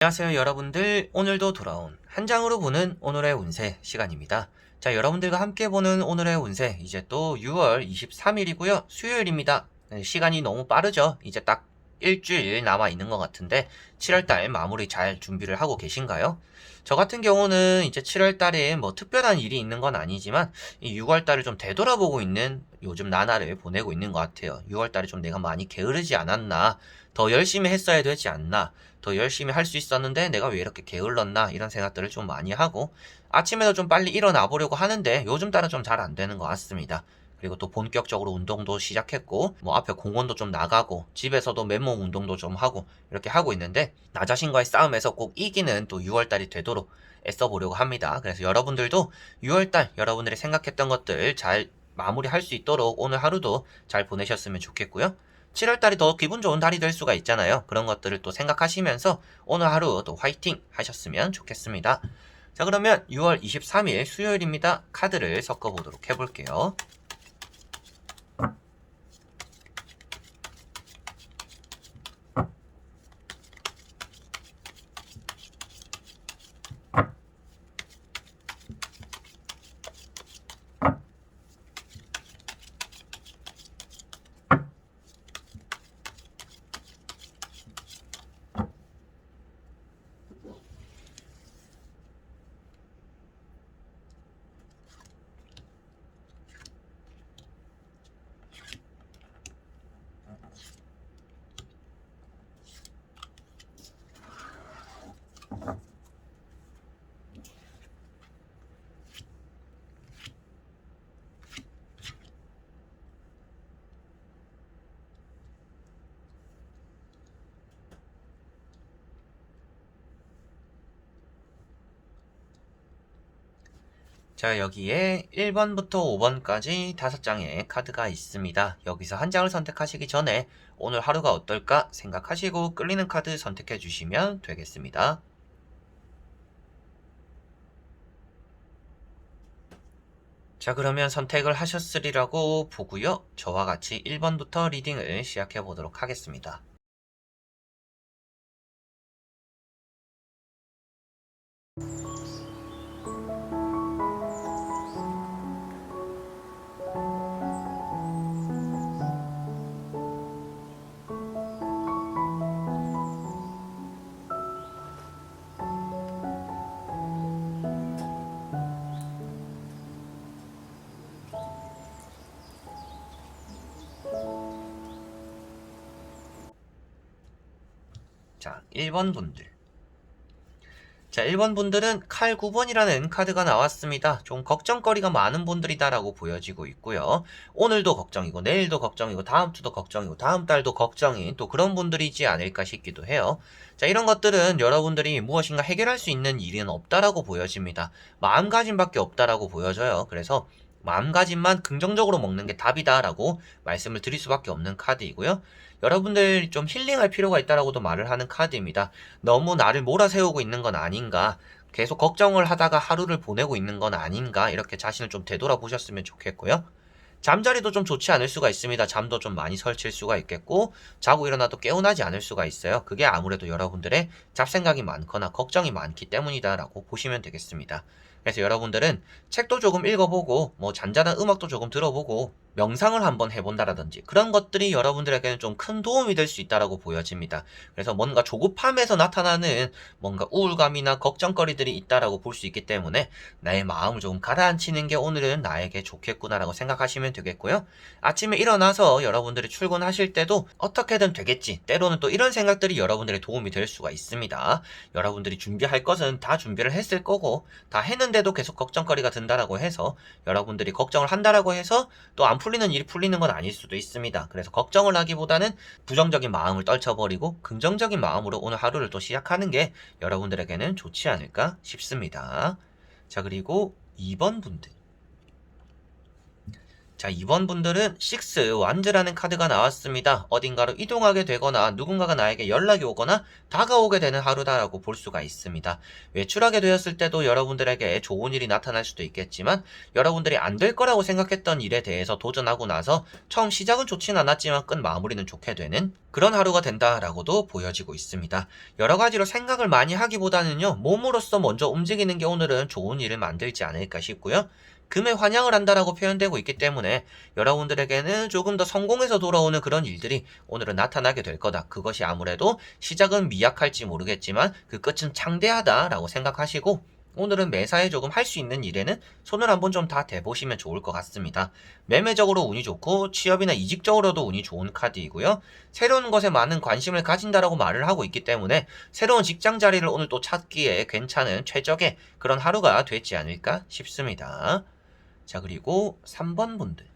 안녕하세요 여러분들, 오늘도 돌아온 한 장으로 보는 오늘의 운세 시간입니다. 자, 여러분들과 함께 보는 오늘의 운세, 이제 또 6월 23일이고요 수요일입니다. 시간이 너무 빠르죠. 이제 딱 일주일 남아 있는 것 같은데 7월달 마무리 잘 준비를 하고 계신가요? 저 같은 경우는 이제 7월달에 뭐 특별한 일이 있는 건 아니지만 이 6월달을 좀 되돌아보고 있는 요즘 나날을 보내고 있는 것 같아요. 6월달에 좀 내가 많이 게으르지 않았나, 더 열심히 했어야 되지 않나, 더 열심히 할 수 있었는데 내가 왜 이렇게 게을렀나, 이런 생각들을 좀 많이 하고, 아침에도 좀 빨리 일어나 보려고 하는데 요즘 따라 좀 잘 안 되는 것 같습니다. 그리고 또 본격적으로 운동도 시작했고, 뭐 앞에 공원도 좀 나가고, 집에서도 맨몸 운동도 좀 하고, 이렇게 하고 있는데, 나 자신과의 싸움에서 꼭 이기는 또 6월달이 되도록 애써 보려고 합니다. 그래서 여러분들도 6월달 여러분들이 생각했던 것들 잘 마무리할 수 있도록 오늘 하루도 잘 보내셨으면 좋겠고요. 7월달이 더 기분 좋은 달이 될 수가 있잖아요. 그런 것들을 또 생각하시면서 오늘 하루 또 화이팅 하셨으면 좋겠습니다. 자, 그러면 6월 23일 수요일입니다. 카드를 섞어보도록 해볼게요. 자, 여기에 1번부터 5번까지 5장의 카드가 있습니다. 여기서 한 장을 선택하시기 전에 오늘 하루가 어떨까 생각하시고 끌리는 카드 선택해 주시면 되겠습니다. 자, 그러면 선택을 하셨으리라고 보고요. 저와 같이 1번부터 리딩을 시작해 보도록 하겠습니다. 자, 1번 분들. 자, 1번 분들은 칼 9번이라는 카드가 나왔습니다. 좀 걱정거리가 많은 분들이다라고 보여지고 있고요. 오늘도 걱정이고, 내일도 걱정이고, 다음 주도 걱정이고, 다음 달도 걱정인 또 그런 분들이지 않을까 싶기도 해요. 자, 이런 것들은 여러분들이 무엇인가 해결할 수 있는 일은 없다라고 보여집니다. 마음가짐밖에 없다라고 보여져요. 그래서 마음가짐만 긍정적으로 먹는 게 답이다라고 말씀을 드릴 수밖에 없는 카드이고요. 여러분들 좀 힐링할 필요가 있다라고도 말을 하는 카드입니다. 너무 나를 몰아세우고 있는 건 아닌가, 계속 걱정을 하다가 하루를 보내고 있는 건 아닌가, 이렇게 자신을 좀 되돌아보셨으면 좋겠고요. 잠자리도 좀 좋지 않을 수가 있습니다. 잠도 좀 많이 설칠 수가 있겠고, 자고 일어나도 개운하지 않을 수가 있어요. 그게 아무래도 여러분들의 잡생각이 많거나 걱정이 많기 때문이다라고 보시면 되겠습니다. 그래서 여러분들은 책도 조금 읽어보고, 뭐 잔잔한 음악도 조금 들어보고, 명상을 한번 해본다라든지 그런 것들이 여러분들에게는 좀 큰 도움이 될 수 있다라고 보여집니다. 그래서 뭔가 조급함에서 나타나는 뭔가 우울감이나 걱정거리들이 있다라고 볼 수 있기 때문에 나의 마음을 조금 가라앉히는 게 오늘은 나에게 좋겠구나라고 생각하시면 되겠고요. 아침에 일어나서 여러분들이 출근하실 때도 어떻게든 되겠지, 때로는 또 이런 생각들이 여러분들의 도움이 될 수가 있습니다. 여러분들이 준비할 것은 다 준비를 했을 거고, 다 했는데도 계속 걱정거리가 든다라고 해서, 여러분들이 걱정을 한다라고 해서 또 안 풀리는 일이 풀리는 건 아닐 수도 있습니다. 그래서 걱정을 하기보다는 부정적인 마음을 떨쳐버리고 긍정적인 마음으로 오늘 하루를 또 시작하는 게 여러분들에게는 좋지 않을까 싶습니다. 자, 그리고 2번 분들. 자, 2번 분들은 6 완즈라는 카드가 나왔습니다. 어딘가로 이동하게 되거나 누군가가 나에게 연락이 오거나 다가오게 되는 하루다라고 볼 수가 있습니다. 외출하게 되었을 때도 여러분들에게 좋은 일이 나타날 수도 있겠지만 여러분들이 안 될 거라고 생각했던 일에 대해서 도전하고 나서 처음 시작은 좋진 않았지만 끝 마무리는 좋게 되는 그런 하루가 된다라고도 보여지고 있습니다. 여러 가지로 생각을 많이 하기보다는요, 몸으로서 먼저 움직이는 게 오늘은 좋은 일을 만들지 않을까 싶고요. 금에 환영을 한다라고 표현되고 있기 때문에 여러분들에게는 조금 더 성공해서 돌아오는 그런 일들이 오늘은 나타나게 될 거다. 그것이 아무래도 시작은 미약할지 모르겠지만 그 끝은 창대하다라고 생각하시고 오늘은 매사에 조금 할 수 있는 일에는 손을 한번 좀 다 대보시면 좋을 것 같습니다. 매매적으로 운이 좋고 취업이나 이직적으로도 운이 좋은 카드이고요. 새로운 것에 많은 관심을 가진다라고 말을 하고 있기 때문에 새로운 직장 자리를 오늘 또 찾기에 괜찮은 최적의 그런 하루가 되지 않을까 싶습니다. 자, 그리고 3번 분들.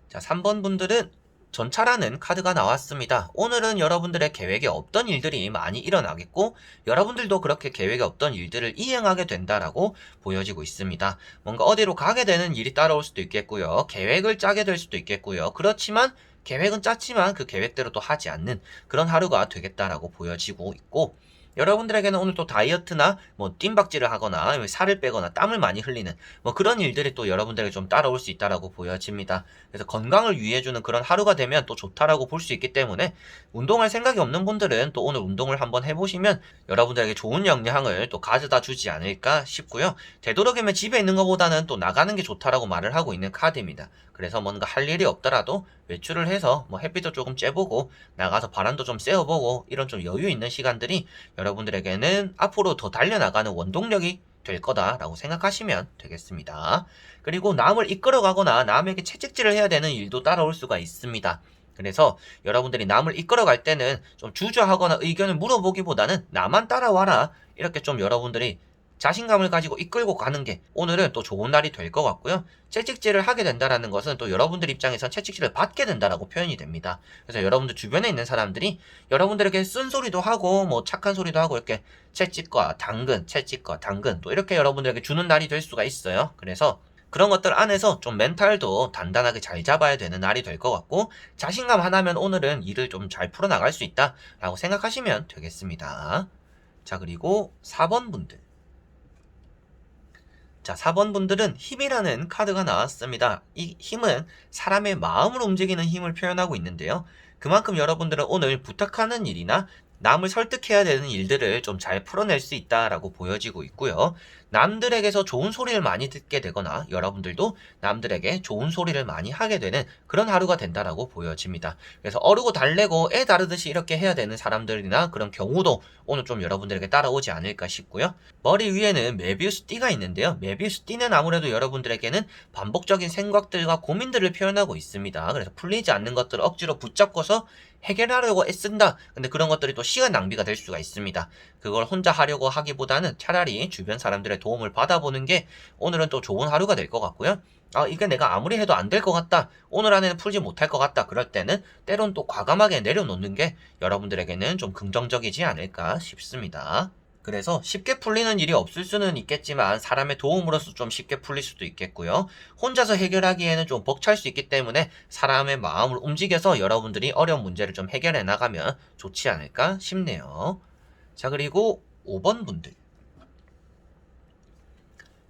자, 3번 분들은 전차라는 카드가 나왔습니다. 오늘은 여러분들의 계획에 없던 일들이 많이 일어나겠고 여러분들도 그렇게 계획에 없던 일들을 이행하게 된다라고 보여지고 있습니다. 뭔가 어디로 가게 되는 일이 따라올 수도 있겠고요. 계획을 짜게 될 수도 있겠고요. 그렇지만 계획은 짰지만 그 계획대로 또 하지 않는 그런 하루가 되겠다라고 보여지고 있고 여러분들에게는 오늘 또 다이어트나 뭐 뜀박질을 하거나 살을 빼거나 땀을 많이 흘리는 뭐 그런 일들이 또 여러분들에게 좀 따라올 수 있다라고 보여집니다. 그래서 건강을 유의해주는 그런 하루가 되면 또 좋다라고 볼 수 있기 때문에 운동할 생각이 없는 분들은 또 오늘 운동을 한번 해보시면 여러분들에게 좋은 영향을 또 가져다 주지 않을까 싶고요. 되도록이면 집에 있는 것보다는 또 나가는 게 좋다라고 말을 하고 있는 카드입니다. 그래서 뭔가 할 일이 없더라도 외출을 해서 뭐 햇빛도 조금 쬐보고 나가서 바람도 좀 쐬어보고 이런 좀 여유 있는 시간들이 여러분들에게는 앞으로 더 달려나가는 원동력이 될 거다라고 생각하시면 되겠습니다. 그리고 남을 이끌어가거나 남에게 채찍질을 해야 되는 일도 따라올 수가 있습니다. 그래서 여러분들이 남을 이끌어갈 때는 좀 주저하거나 의견을 물어보기보다는 나만 따라와라 이렇게 좀 여러분들이 자신감을 가지고 이끌고 가는 게 오늘은 또 좋은 날이 될 것 같고요. 채찍질을 하게 된다라는 것은 또 여러분들 입장에선 채찍질을 받게 된다라고 표현이 됩니다. 그래서 여러분들 주변에 있는 사람들이 여러분들에게 쓴소리도 하고 뭐 착한 소리도 하고 이렇게 채찍과 당근, 채찍과 당근 또 이렇게 여러분들에게 주는 날이 될 수가 있어요. 그래서 그런 것들 안에서 좀 멘탈도 단단하게 잘 잡아야 되는 날이 될 것 같고 자신감 하나면 오늘은 일을 좀 잘 풀어나갈 수 있다라고 생각하시면 되겠습니다. 자, 그리고 4번 분들. 자, 4번 분들은 힘이라는 카드가 나왔습니다. 이 힘은 사람의 마음을 움직이는 힘을 표현하고 있는데요. 그만큼 여러분들은 오늘 부탁하는 일이나 남을 설득해야 되는 일들을 좀 잘 풀어낼 수 있다라고 보여지고 있고요. 남들에게서 좋은 소리를 많이 듣게 되거나 여러분들도 남들에게 좋은 소리를 많이 하게 되는 그런 하루가 된다라고 보여집니다. 그래서 어르고 달래고 애 다루듯이 이렇게 해야 되는 사람들이나 그런 경우도 오늘 좀 여러분들에게 따라오지 않을까 싶고요. 머리 위에는 메비우스 띠가 있는데요. 메비우스 띠는 아무래도 여러분들에게는 반복적인 생각들과 고민들을 표현하고 있습니다. 그래서 풀리지 않는 것들을 억지로 붙잡고서 해결하려고 애쓴다. 근데 그런 것들이 또 시간 낭비가 될 수가 있습니다. 그걸 혼자 하려고 하기보다는 차라리 주변 사람들의 도움을 받아보는 게 오늘은 또 좋은 하루가 될 것 같고요. 아, 이게 내가 아무리 해도 안 될 것 같다. 오늘 안에는 풀지 못할 것 같다. 그럴 때는 때론 또 과감하게 내려놓는 게 여러분들에게는 좀 긍정적이지 않을까 싶습니다. 그래서 쉽게 풀리는 일이 없을 수는 있겠지만 사람의 도움으로서 좀 쉽게 풀릴 수도 있겠고요. 혼자서 해결하기에는 좀 벅찰 수 있기 때문에 사람의 마음을 움직여서 여러분들이 어려운 문제를 좀 해결해 나가면 좋지 않을까 싶네요. 자, 그리고 5번 분들.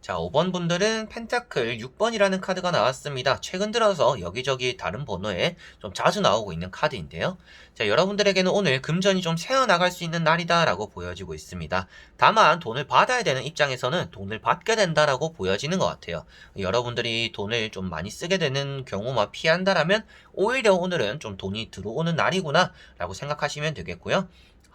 자, 5번 분들은 펜타클 6번이라는 카드가 나왔습니다. 최근 들어서 여기저기 다른 번호에 좀 자주 나오고 있는 카드인데요. 자, 여러분들에게는 오늘 금전이 좀 새어나갈 수 있는 날이다라고 보여지고 있습니다. 다만 돈을 받아야 되는 입장에서는 돈을 받게 된다라고 보여지는 것 같아요. 여러분들이 돈을 좀 많이 쓰게 되는 경우만 피한다라면 오히려 오늘은 좀 돈이 들어오는 날이구나 라고 생각하시면 되겠고요.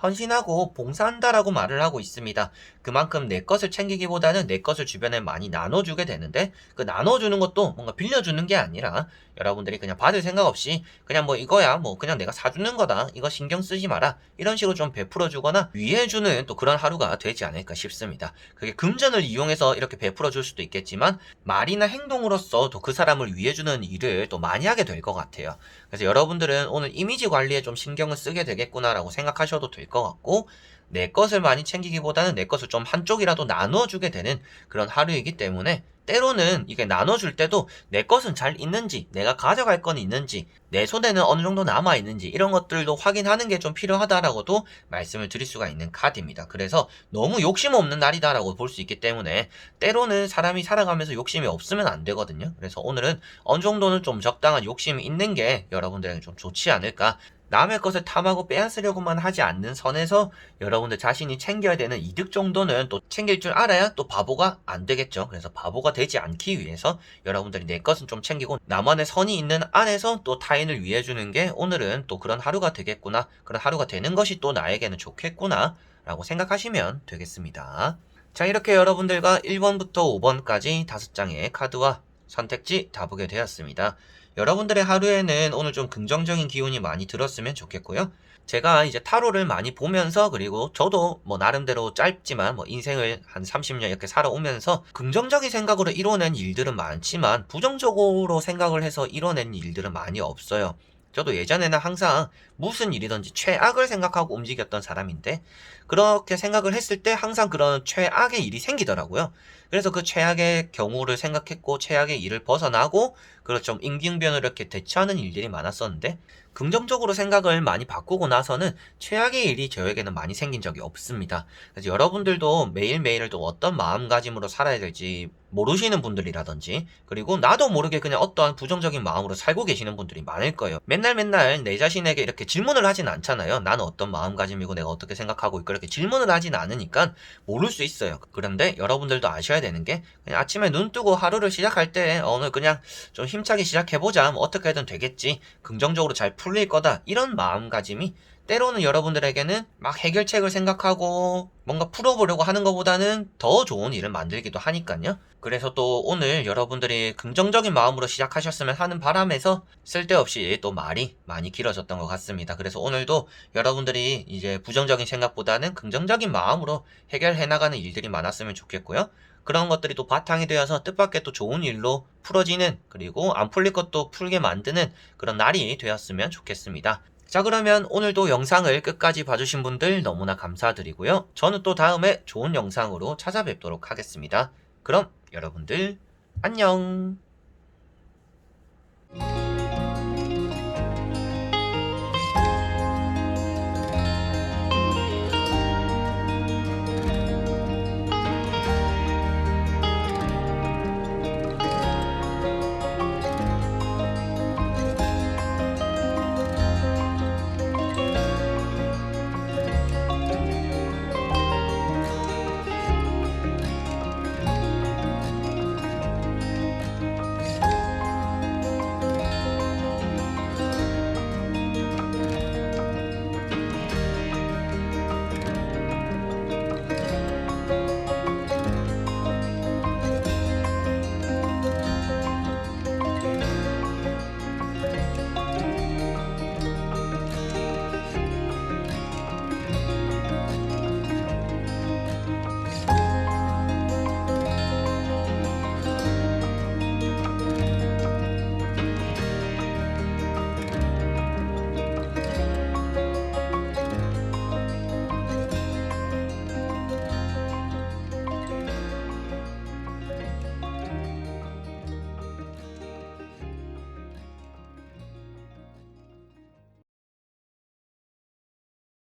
헌신하고 봉사한다라고 말을 하고 있습니다. 그만큼 내 것을 챙기기보다는 내 것을 주변에 많이 나눠주게 되는데 그 나눠주는 것도 뭔가 빌려주는 게 아니라 여러분들이 그냥 받을 생각 없이 그냥 뭐 이거야 뭐 그냥 내가 사주는 거다 이거 신경 쓰지 마라 이런 식으로 좀 베풀어주거나 위해주는 또 그런 하루가 되지 않을까 싶습니다. 그게 금전을 이용해서 이렇게 베풀어줄 수도 있겠지만 말이나 행동으로서 또 그 사람을 위해주는 일을 또 많이 하게 될 것 같아요. 그래서 여러분들은 오늘 이미지 관리에 좀 신경을 쓰게 되겠구나라고 생각하셔도 될 것 같고 내 것을 많이 챙기기보다는 내 것을 좀 한쪽이라도 나눠주게 되는 그런 하루이기 때문에 때로는 이게 나눠줄 때도 내 것은 잘 있는지, 내가 가져갈 건 있는지, 내 손에는 어느 정도 남아있는지 이런 것들도 확인하는 게 좀 필요하다라고도 말씀을 드릴 수가 있는 카드입니다. 그래서 너무 욕심 없는 날이다라고 볼 수 있기 때문에 때로는 사람이 살아가면서 욕심이 없으면 안 되거든요. 그래서 오늘은 어느 정도는 좀 적당한 욕심이 있는 게 여러분들에게 좀 좋지 않을까. 남의 것을 탐하고 빼앗으려고만 하지 않는 선에서 여러분들 자신이 챙겨야 되는 이득 정도는 또 챙길 줄 알아야 또 바보가 안 되겠죠. 그래서 바보가 되지 않기 위해서 여러분들이 내 것은 좀 챙기고 나만의 선이 있는 안에서 또 타인을 위해주는 게 오늘은 또 그런 하루가 되겠구나. 그런 하루가 되는 것이 또 나에게는 좋겠구나 라고 생각하시면 되겠습니다. 자, 이렇게 여러분들과 1번부터 5번까지 5장의 카드와 선택지 다 보게 되었습니다. 여러분들의 하루에는 오늘 좀 긍정적인 기운이 많이 들었으면 좋겠고요. 제가 이제 타로를 많이 보면서 그리고 저도 뭐 나름대로 짧지만 뭐 인생을 한 30년 이렇게 살아오면서 긍정적인 생각으로 이뤄낸 일들은 많지만 부정적으로 생각을 해서 이뤄낸 일들은 많이 없어요. 저도 예전에는 항상 무슨 일이든지 최악을 생각하고 움직였던 사람인데 그렇게 생각을 했을 때 항상 그런 최악의 일이 생기더라고요. 그래서 그 최악의 경우를 생각했고 최악의 일을 벗어나고 그렇죠. 좀 임기응변으로 이렇게 대처하는 일들이 많았었는데 긍정적으로 생각을 많이 바꾸고 나서는 최악의 일이 저에게는 많이 생긴 적이 없습니다. 그래서 여러분들도 매일매일을 또 어떤 마음가짐으로 살아야 될지 모르시는 분들이라든지 그리고 나도 모르게 그냥 어떠한 부정적인 마음으로 살고 계시는 분들이 많을 거예요. 맨날 내 자신에게 이렇게 질문을 하진 않잖아요. 나는 어떤 마음가짐이고 내가 어떻게 생각하고 있고 이렇게 질문을 하진 않으니까 모를 수 있어요. 그런데 여러분들도 아셔야 되는 게 그냥 아침에 눈 뜨고 하루를 시작할 때 오늘 그냥 좀 힘차게 시작해보자. 뭐 어떻게든 되겠지. 긍정적으로 잘 풀릴 거다. 이런 마음가짐이 때로는 여러분들에게는 막 해결책을 생각하고 뭔가 풀어보려고 하는 것보다는 더 좋은 일을 만들기도 하니까요. 그래서 또 오늘 여러분들이 긍정적인 마음으로 시작하셨으면 하는 바람에서 쓸데없이 또 말이 많이 길어졌던 것 같습니다. 그래서 오늘도 여러분들이 이제 부정적인 생각보다는 긍정적인 마음으로 해결해 나가는 일들이 많았으면 좋겠고요. 그런 것들이 또 바탕이 되어서 뜻밖의 또 좋은 일로 풀어지는 그리고 안 풀릴 것도 풀게 만드는 그런 날이 되었으면 좋겠습니다. 자, 그러면 오늘도 영상을 끝까지 봐주신 분들 너무나 감사드리고요. 저는 또 다음에 좋은 영상으로 찾아뵙도록 하겠습니다. 그럼 여러분들 안녕.